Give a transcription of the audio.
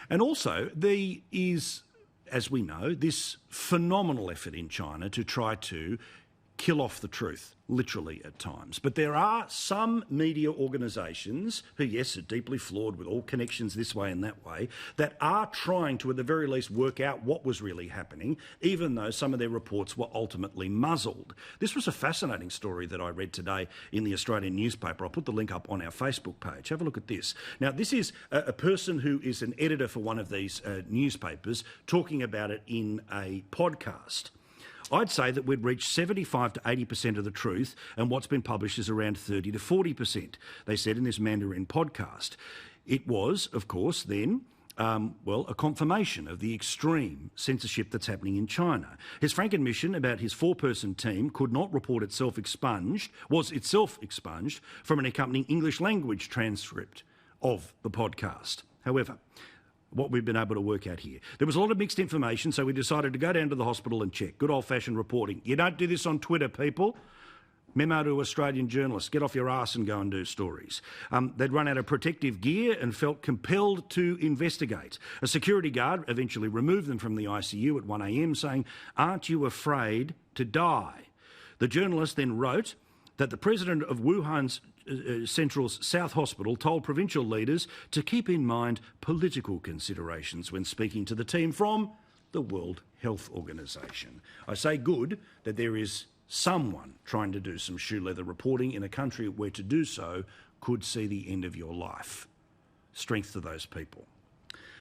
And also, there is, as we know, this phenomenal effort in China to try to kill off the truth, literally at times. But there are some media organisations who, yes, are deeply flawed with all connections this way and that way, that are trying to, at the very least, work out what was really happening, even though some of their reports were ultimately muzzled. This was a fascinating story that I read today in the Australian newspaper. I'll put the link up on our Facebook page. Have a look at this. Now, this is a person who is an editor for one of these newspapers talking about it in a podcast. I'd say that we'd reached 75 to 80% of the truth, and what's been published is around 30 to 40%, they said in this Mandarin podcast. It was, of course, then, a confirmation of the extreme censorship that's happening in China. His frank admission about his four-person team could not report was itself expunged from an accompanying English language transcript of the podcast. However, what we've been able to work out here. There was a lot of mixed information, so we decided to go down to the hospital and check. Good old-fashioned reporting. You don't do this on Twitter, people. Memo to Australian journalists, get off your arse and go and do stories. They'd run out of protective gear and felt compelled to investigate. A security guard eventually removed them from the ICU at 1 a.m, saying, "Aren't you afraid to die?" The journalist then wrote that the president of Wuhan's Central's South Hospital told provincial leaders to keep in mind political considerations when speaking to the team from the World Health Organization. I say good that there is someone trying to do some shoe leather reporting in a country where to do so could see the end of your life. Strength to those people.